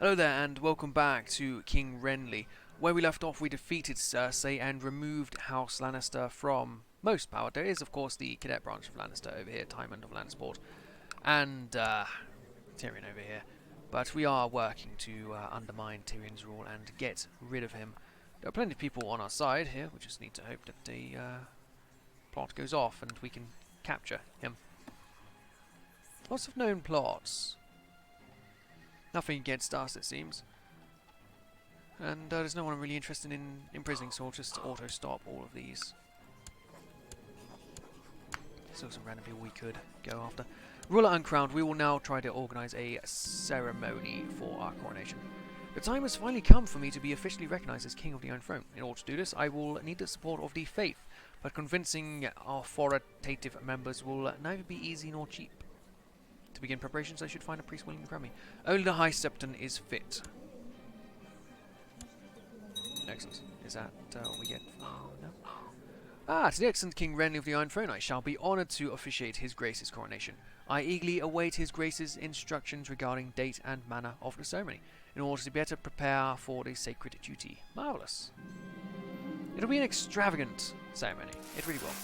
Hello there and welcome back to King Renly. Where we left off we defeated Cersei and removed House Lannister from most power. There is of course the cadet branch of Lannister over here, Tymond of Lannisport, and Tyrion over here. But we are working to undermine Tyrion's rule and get rid of him. There are plenty of people on our side here, we just need to hope that the plot goes off and we can capture him. Lots of known plots. Nothing against us, it seems. And there's no one really interested in imprisoning, so I'll just auto-stop all of these. Still some random people we could go after. Ruler uncrowned, we will now try to organise a ceremony for our coronation. The time has finally come for me to be officially recognised as King of the Iron Throne. In order to do this, I will need the support of the faith, but convincing our authoritative members will neither be easy nor cheap. To begin preparations, I should find a priest willing to grant me. Only the High Septon is fit. Excellent. Is that what we get? No? To the excellent King Renly of the Iron Throne, I shall be honoured to officiate His Grace's coronation. I eagerly await His Grace's instructions regarding date and manner of the ceremony, in order to better prepare for the sacred duty. Marvellous. It'll be an extravagant ceremony. It really will.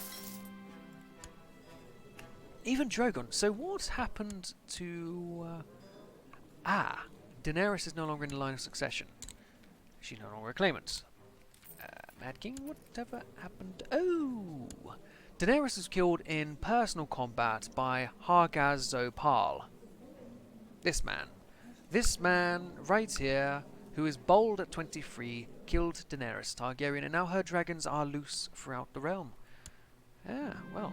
Even Drogon. So what happened to... Daenerys is no longer in the line of succession. She's no longer a claimant. Mad King, whatever happened? Oh! Daenerys was killed in personal combat by Hargaz Zopal. This man. This man right here, who is bold at 23, killed Daenerys Targaryen, and now her dragons are loose throughout the realm. Well...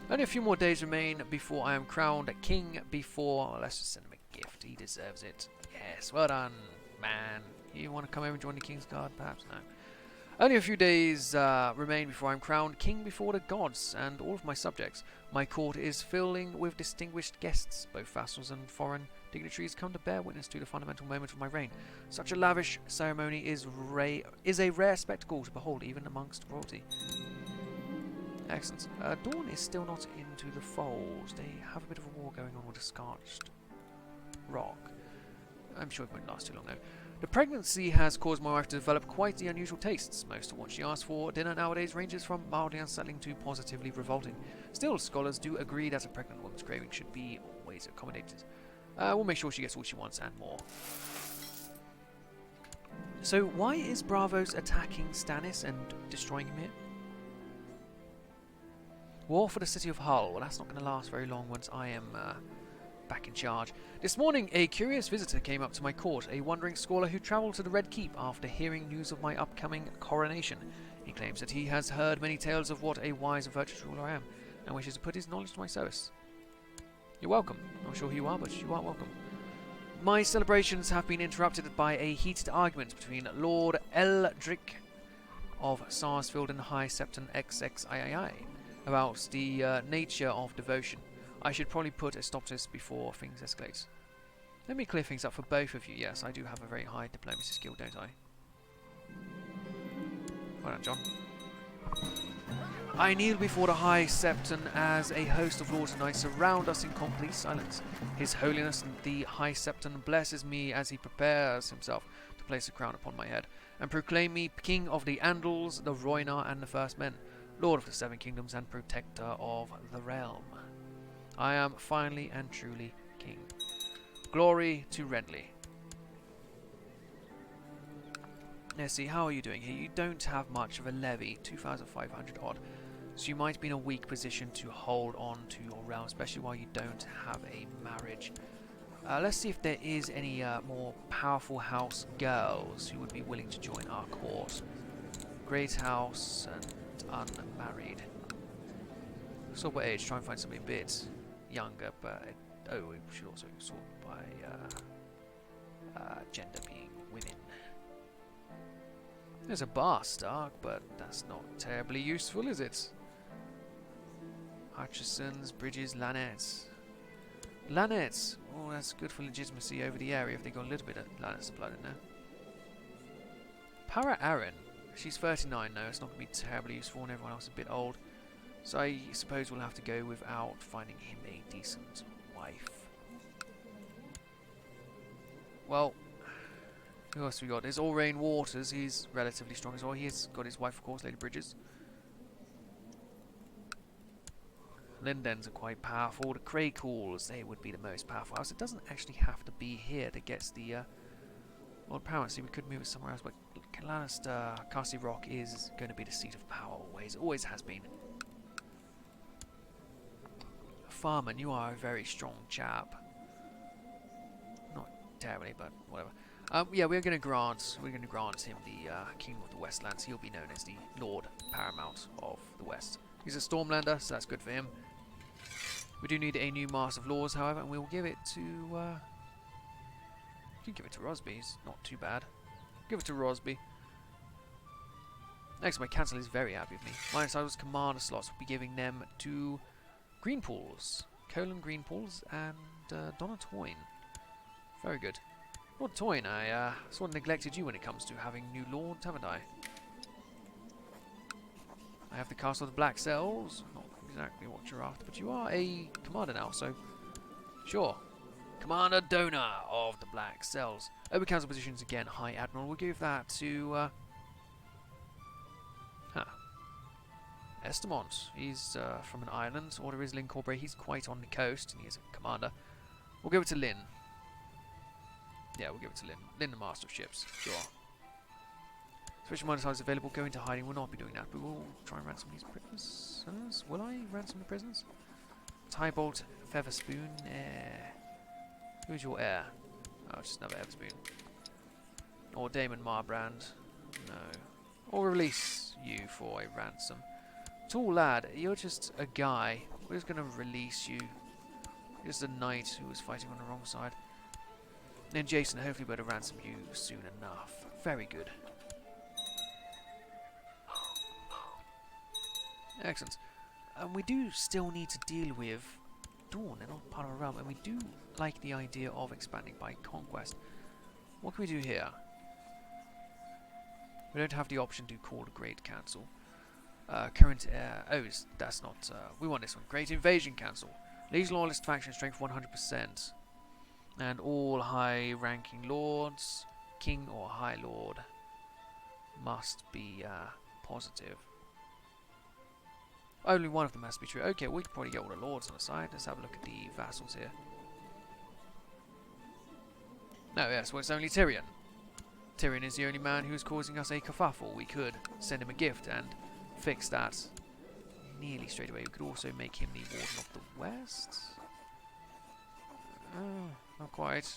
Only a few more days remain before I am crowned king before... Let's just send him a gift. He deserves it. Yes, well done, man. You want to come over and join the King's Guard? Perhaps no. Only a few days remain before I am crowned king before the gods and all of my subjects. My court is filling with distinguished guests. Both vassals and foreign dignitaries come to bear witness to the fundamental moment of my reign. Such a lavish ceremony is a rare spectacle to behold even amongst royalty. Excellent. Dawn is still not into the fold. They have a bit of a war going on with a scorched rock. I'm sure it won't last too long though. The pregnancy has caused my wife to develop quite the unusual tastes. Most of what she asks for dinner nowadays ranges from mildly unsettling to positively revolting. Still, scholars do agree that a pregnant woman's craving should be always accommodated. We'll make sure she gets all she wants and more. So why is Braavos attacking Stannis and destroying him here? War for the city of Hull. Well, that's not going to last very long once I am back in charge. This morning, a curious visitor came up to my court, a wandering scholar who travelled to the Red Keep after hearing news of my upcoming coronation. He claims that he has heard many tales of what a wise and virtuous ruler I am, and wishes to put his knowledge to my service. You're welcome. Not sure who you are, but you are welcome. My celebrations have been interrupted by a heated argument between Lord Eldrick of Sarsfield and High Septon XXIII about the nature of devotion. I should probably put a stop to this before things escalate. Let me clear things up for both of you. Yes, I do have a very high diplomacy skill, don't I? Well done, John. I kneel before the High Septon as a host of lords and knights surround us in complete silence. His Holiness the High Septon blesses me as he prepares himself to place a crown upon my head, and proclaim me King of the Andals, the Rhoynar, and the First Men, Lord of the Seven Kingdoms and Protector of the Realm. I am finally and truly King. Glory to Renly. Let's see, how are you doing here? You don't have much of a levy, 2,500 odd, so you might be in a weak position to hold on to your realm, especially while you don't have a marriage. Let's see if there is any more powerful house girls who would be willing to join our court. Great house and unmarried. Sort by age, try and find somebody a bit younger, but we should also sort by gender being women. There's a bar Stark, but that's not terribly useful, is it? Hutchisons, Bridges, Lannettes. Lannettes! Oh, that's good for legitimacy over the area if they got a little bit of Lannett's blood in there. Para Aaron. She's 39 now, it's not going to be terribly useful and everyone else is a bit old. So I suppose we'll have to go without finding him a decent wife. well, who else we got? There's Allrain Waters. He's relatively strong as well. He's got his wife, of course, Lady Bridges. Lindens are quite powerful. The Craycools, they would be the most powerful house. It doesn't actually have to be here to get the Lord Paramount. See, we could move it somewhere else, but Lannister, Castle Rock is going to be the seat of power always. Always has been. Farman, you are a very strong chap. Not terribly, but whatever. Yeah, we're going to grant him the Kingdom of the Westlands. He'll be known as the Lord Paramount of the West. He's a Stormlander, so that's good for him. We do need a new Master of Laws, however, and we'll give it to... you can give it to Rosby. It's not too bad. Give it to Rosby. Next, my Council is very happy with me. My Disciples Commander slots will be giving them to Greenpools. Colin Greenpools and Donna Toyne. Very good. Lord Toyne, I sort of neglected you when it comes to having new lords, haven't I? I have the Castle of the Black Cells. Not exactly what you're after, but you are a commander now, so sure. Commander Donor of the Black Cells. Over council positions again, High Admiral. We'll give that to Estamont. He's from an island. Order is Lynn Corbray. He's quite on the coast, and he is a commander. We'll give it to Lynn. Yeah, we'll give it to Lynn. Lynn, the Master of Ships. Sure. Special minor size available. Go into hiding. We'll not be doing that, but we'll try and ransom these prisoners. Will I ransom the prisoners? Tybolt, Featherspoon. Who's your heir? Oh, just another Everspoon. Or Damon Marbrand. No. Or release you for a ransom. Tall lad, you're just a guy. We're just going to release you. You're just a knight who was fighting on the wrong side. Then Jason, hopefully we'll be able to ransom you soon enough. Very good. Excellent. We do still need to deal with Dawn. They're not part of our realm, and we do like the idea of expanding by conquest. What can we do here? We don't have the option to call the Great Council. Current heir. Oh, that's not. We want this one. Great Invasion Council. Leads loyalist faction strength 100%. And all high-ranking lords, king or high lord, must be positive. Only one of them has to be true. Okay, we can probably get all the lords on the side. Let's have a look at the vassals here. No, yes, well, it's only Tyrion. Tyrion is the only man who is causing us a kerfuffle. We could send him a gift and fix that nearly straight away. We could also make him the Warden of the West. Not quite.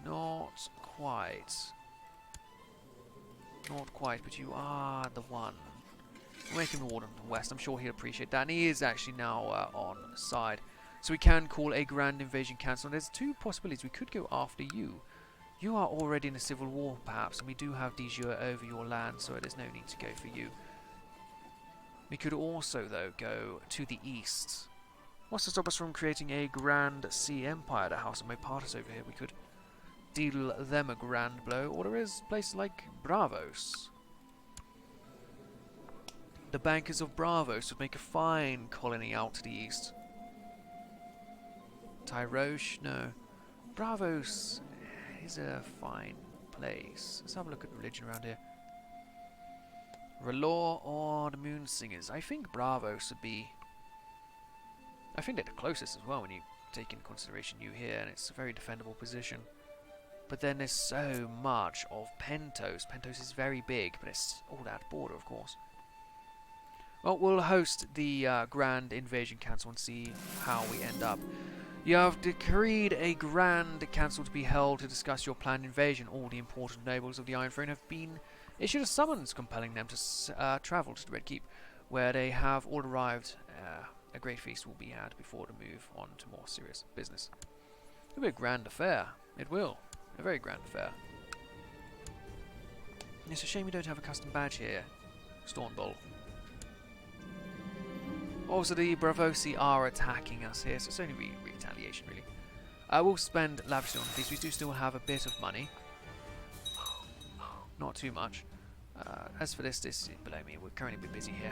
Not quite. Not quite, but you are the one. We'll make him the Warden of the West. I'm sure he'll appreciate that. And he is actually now on side. So we can call a Grand Invasion Council. There's two possibilities. We could go after you. You are already in a civil war, perhaps, and we do have de jure over your land, so there's no need to go for you. We could also, though, go to the east. What's to stop us from creating a Grand Sea Empire? The House of Mopatis over here. We could deal them a grand blow. Or there is places like Braavos. The Bankers of Braavos would make a fine colony out to the east. Tyrosh? No. Braavos is a fine place. Let's have a look at religion around here. R'hllor or the Moon Singers? I think Braavos would be... I think they're the closest as well when you take into consideration you here, and it's a very defendable position. But then there's so much of Pentos. Pentos is very big, but it's all that border, of course. Well, we'll host the Grand Invasion Council and see how we end up. You have decreed a Grand Council to be held to discuss your planned invasion. All the important nobles of the Iron Throne have been issued a summons compelling them to travel to the Red Keep, where they have all arrived. A great feast will be had before the move on to more serious business. It'll be a grand affair. It will. A very grand affair. It's a shame we don't have a custom badge here, Stornbull. Also, the Braavosi are attacking us here, so it's only retaliation, really. We'll spend lavishly on these. We do still have a bit of money. Not too much. As for this is below me. We're currently a bit busy here.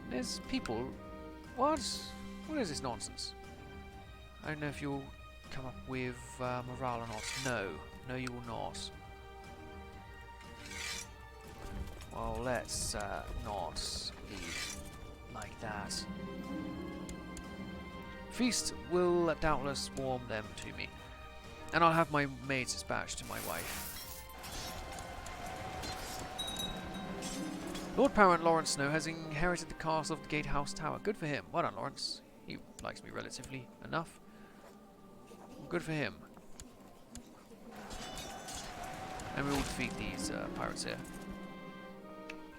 There's people... What? What is this nonsense? I don't know if you'll come up with morale or not? No. No, you will not. Well, let's not leave like that. Feast will doubtless warm them to me, and I'll have my maids dispatched to my wife. Lord Parent Lawrence Snow has inherited the castle of the Gatehouse Tower. Good for him. Well done, Lawrence. He likes me relatively enough. Good for him. And we will defeat these pirates here.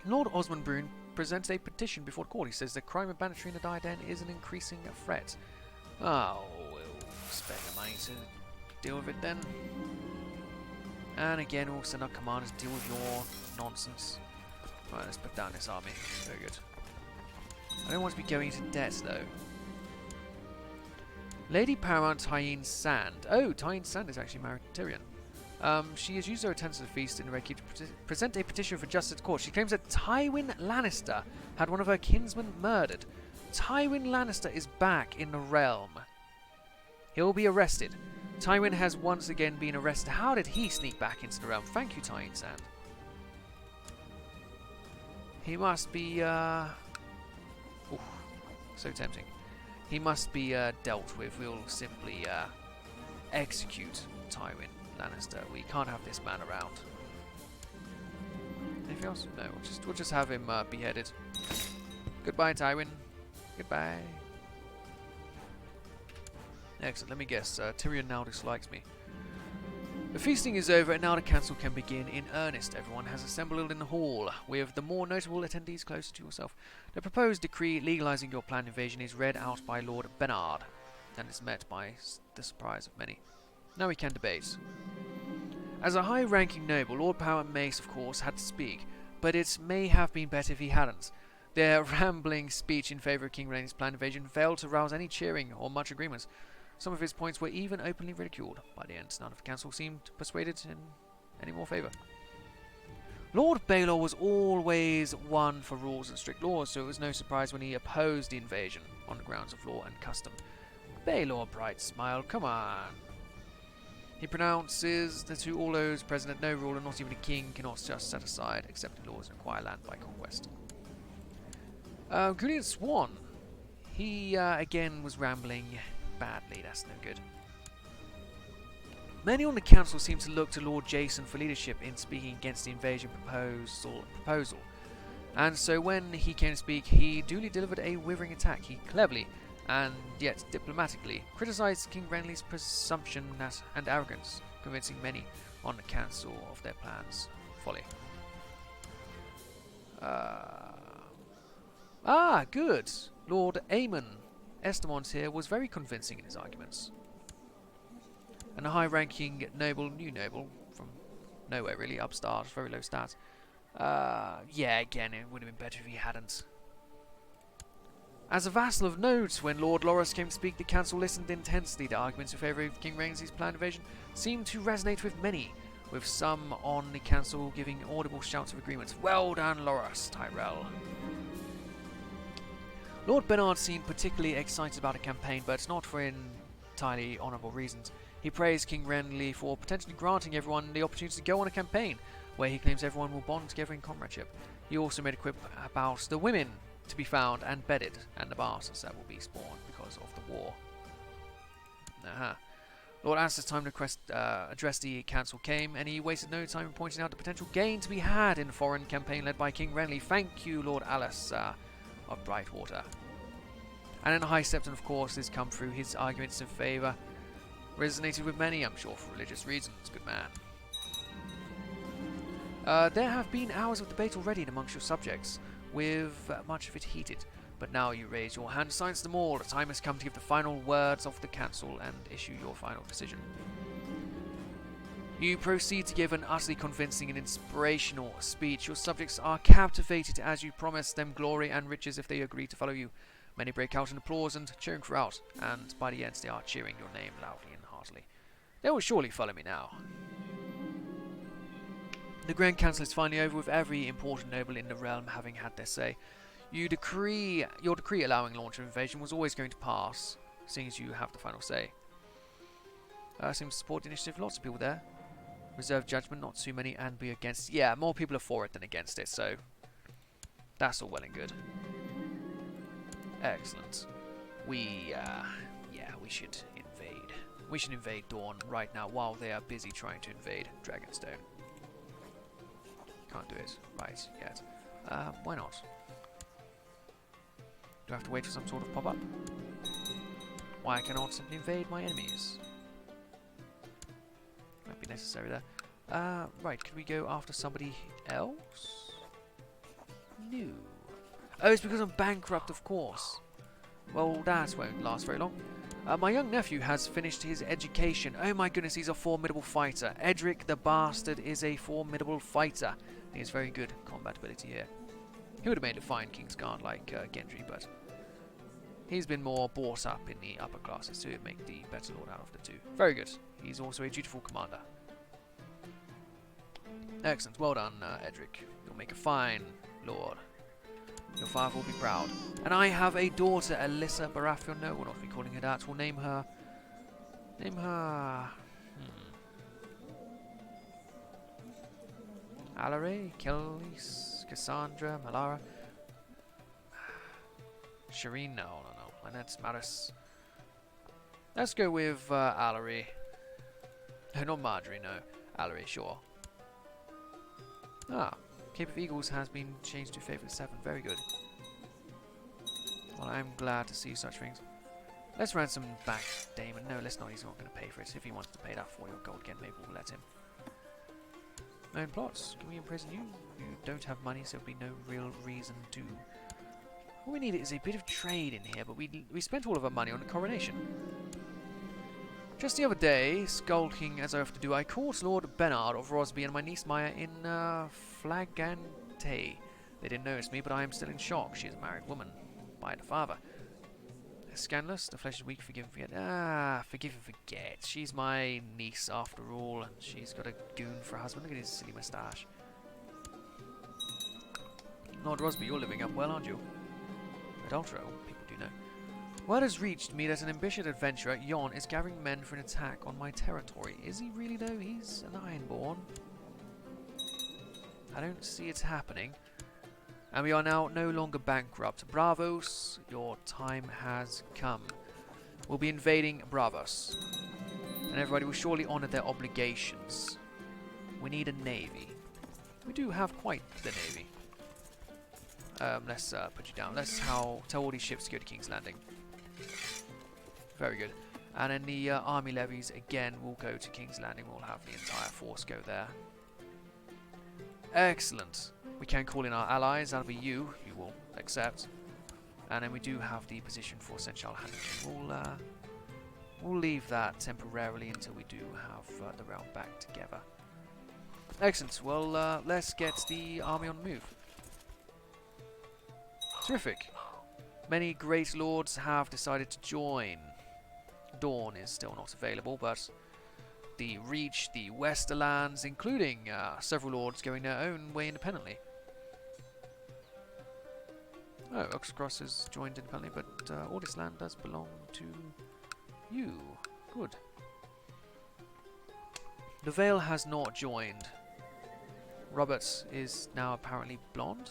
Lord Osmond Brune presents a petition before the court. He says the crime of banditry in the Diadem is an increasing threat. Oh, we'll spend the money to deal with it then. And again, we'll send our commanders to deal with your nonsense. Right, let's put down this army. Very good. I don't want to be going into debt, though. Lady Paramount Tyene Sand. Oh, Tyene Sand is actually married to Tyrion. She has used her attendance at the feast in Red Keep to present a petition for justice to court. She claims that Tywin Lannister had one of her kinsmen murdered. Tywin Lannister is back in the realm. He'll be arrested. Tywin has once again been arrested. How did he sneak back into the realm? Thank you, Tyene Sand. He must be, oof, so tempting. He must be dealt with. We'll simply execute Tywin Lannister. We can't have this man around. Anything else? No, we'll just have him beheaded. Goodbye, Tywin. Goodbye. Excellent. Let me guess. Tyrion now dislikes me. The feasting is over, and now the council can begin in earnest. Everyone has assembled in the hall, with the more notable attendees closer to yourself. The proposed decree legalizing your planned invasion is read out by Lord Bernard, and is met by the surprise of many. Now we can debate. As a high-ranking noble, Lord Power Mace, of course, had to speak, but it may have been better if he hadn't. Their rambling speech in favour of King Renly's planned invasion failed to rouse any cheering or much agreement. Some of his points were even openly ridiculed. By the end, none of the council seemed persuaded in any more favour. Lord Baelor was always one for rules and strict laws, so it was no surprise when he opposed the invasion on the grounds of law and custom. Baelor bright smiled. Come on. He pronounces that to all those present that no ruler, not even a king, cannot just set aside accepted laws and acquire land by conquest. Julian Swan. He again was rambling badly. That's no good. Many on the council seem to look to Lord Jason for leadership in speaking against the invasion proposal. And so when he came to speak, he duly delivered a withering attack. He cleverly, and yet diplomatically, criticised King Renly's presumption and arrogance, convincing many on the council of their plans. Folly. Good. Lord Aemon Estamont here was very convincing in his arguments. And a high-ranking new noble, from nowhere really, upstart, very low stats. Yeah, again, it would have been better if he hadn't. As a vassal of note, when Lord Loras came to speak, the council listened intensely. The arguments in favour of King Renly's planned invasion seemed to resonate with many, with some on the council giving audible shouts of agreement. Well done, Loras, Tyrell. Lord Bernard seemed particularly excited about the campaign, but not for entirely honourable reasons. He praised King Renly for potentially granting everyone the opportunity to go on a campaign, where he claims everyone will bond together in comradeship. He also made a quip about the women to be found and bedded, and the bastards that will be spawned because of the war. Lord Alistair's time to address the council came, and he wasted no time in pointing out the potential gain to be had in the foreign campaign led by King Renly. Thank you, Lord Alistair of Brightwater. And then the High Septon, of course, has come through. His arguments in favour resonated with many, I'm sure, for religious reasons. Good man. There have been hours of debate already amongst your subjects, with much of it heated. But now you raise your hand to silence them all. The time has come to give the final words of the council and issue your final decision. You proceed to give an utterly convincing and inspirational speech. Your subjects are captivated as you promise them glory and riches if they agree to follow you. Many break out in applause and cheering throughout, and by the end they are cheering your name loudly and heartily. They will surely follow me now. The Grand Council is finally over, with every important noble in the realm having had their say. Your decree allowing launch of invasion was always going to pass, seeing as you have the final say. Seems to support the initiative. Lots of people there. Reserve judgment, not too many, and be against. Yeah, more people are for it than against it, so that's all well and good. Excellent. Yeah, we should invade. We should invade Dawn right now while they are busy trying to invade Dragonstone. Can't do it right yet. Why not? Do I have to wait for some sort of pop-up? Why cannot simply invade my enemies? Might be necessary there. Right, could we go after somebody else? No. Oh, it's because I'm bankrupt, of course. Well, that won't last very long. My young nephew has finished his education. Oh my goodness, he's a formidable fighter. Edric the Bastard is a formidable fighter. He has very good combat ability here. He would have made a fine Kingsguard like Gendry, but he's been more brought up in the upper classes, so he'd make the better lord out of the two. Very good. He's also a dutiful commander. Excellent. Well done, Edric. You'll make a fine lord. Your father will be proud. And I have a daughter, Alyssa Baratheon. No, we'll not be calling her that. We'll name her... Alarie, Kelly's, Cassandra, Malara. Shireen, no. Lynette, Maris. Let's go with Alarie. No, not Marjorie, no. Alarie, sure. Cape of Eagles has been changed to favourite 7. Very good. Well, I'm glad to see such things. Let's ransom back Damon. No, let's not. He's not going to pay for it. If he wants to pay that 4 gold again, maybe we'll let him. Known plots. Can we imprison you? You don't have money, so there'll be no real reason to... All we need is a bit of trade in here, but we spent all of our money on the coronation. Just the other day, skulking as I often do, I caught Lord Bernard of Rosby and my niece Maya in Flagante. They didn't notice me, but I am still in shock. She is a married woman by the father. Scandalous, the flesh is weak, forgive and forget. Forgive and forget. She's my niece after all, and she's got a goon for a husband. Look at his silly moustache. Lord Rosby, you're living up well, aren't you? Adulterer, people do know. Word has reached me that an ambitious adventurer, Yon, is gathering men for an attack on my territory. Is he really, though? He's an Ironborn. I don't see it happening. And we are now no longer bankrupt. Braavos, your time has come. We'll be invading Braavos. And everybody will surely honour their obligations. We need a navy. We do have quite the navy. Let's put you down. Let's tell all these ships to go to King's Landing. Very good. And then the army levies, again, will go to King's Landing. We'll have the entire force go there. Excellent. We can call in our allies. That'll be you. You will accept. And then we do have the position for Senchal Hamilton. We'll leave that temporarily until we do have the realm back together. Excellent. Well, let's get the army on the move. Terrific. Many great lords have decided to join. Dawn is still not available, but the Reach, the Westerlands, including several lords going their own way independently. Oh, Oxcross has joined independently, but all this land does belong to you. Good. The Vale has not joined. Robert is now apparently blonde.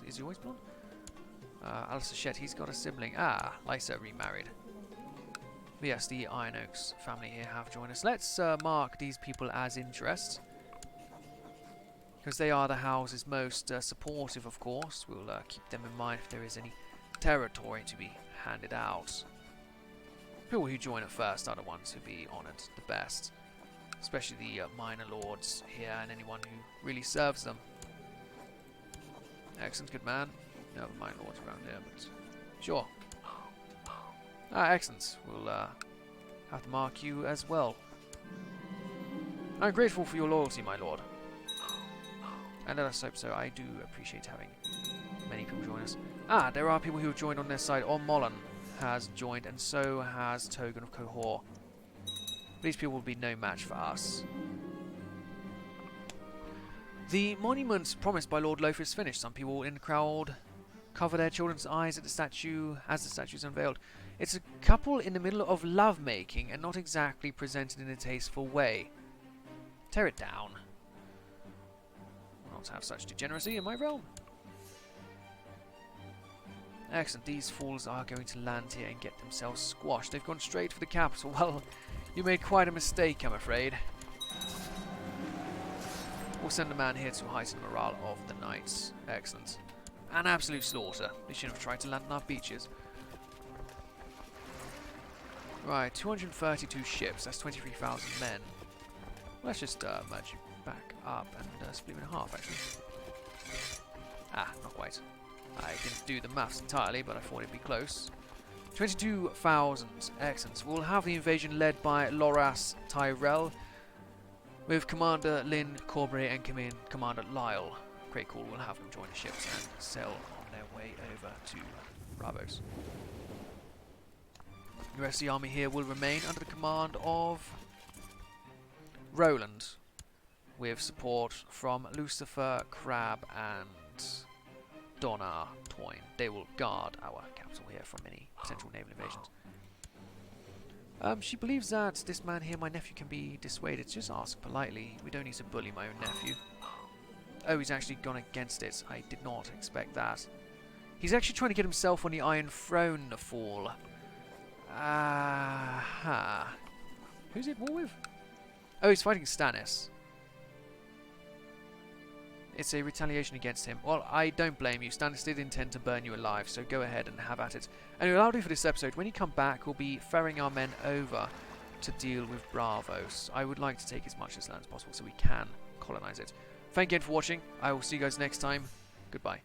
Is he always blonde? Alistair Shett, he's got a sibling. Lysa remarried. But yes, the Iron Oaks family here have joined us. Let's mark these people as interest. Because they are the houses most supportive, of course. We'll keep them in mind if there is any territory to be handed out. People who join at first are the ones who be honoured the best. Especially the minor lords here and anyone who really serves them. Excellent, good man. No other minor lords around here, but sure. Excellent. We'll have to mark you as well. I'm grateful for your loyalty, my lord. And let us hope so. I do appreciate having many people join us. There are people who have joined on their side. Mullen has joined, and so has Togan of Cohor. These people will be no match for us. The monument promised by Lord Lothar is finished. Some people in the crowd cover their children's eyes at the statue as the statue is unveiled. It's a couple in the middle of love-making and not exactly presented in a tasteful way. Tear it down. Will not have such degeneracy in my realm. Excellent. These fools are going to land here and get themselves squashed. They've gone straight for the capital. Well, you made quite a mistake, I'm afraid. We'll send a man here to heighten the morale of the knights. Excellent. An absolute slaughter. They shouldn't have tried to land on our beaches. Right, 232 ships. That's 23,000 men. Let's just merge you back up and split them in half, actually. Ah, not quite. I didn't do the maths entirely, but I thought it'd be close. 22,000. Excellent. We'll have the invasion led by Loras Tyrell, with Commander Lynn Corbray and Commander Lyle. Great call. We'll have them join the ships and sail on their way over to Braavos. The rest of the army here will remain under the command of Roland, with support from Lucifer, Crab, and Donna Toyne. They will guard our capital here from any potential naval invasions. She believes that this man here, my nephew, can be dissuaded. Just ask politely. We don't need to bully my own nephew. Oh, he's actually gone against it. I did not expect that. He's actually trying to get himself on the Iron Throne, the fool. Aha. Who's he at war with? Oh, he's fighting Stannis. It's a retaliation against him. Well, I don't blame you. Stannis did intend to burn you alive, so go ahead and have at it. Anyway, that'll do for this episode. When you come back, we'll be ferrying our men over to deal with Braavos. I would like to take as much of this land as possible so we can colonize it. Thank you again for watching. I will see you guys next time. Goodbye.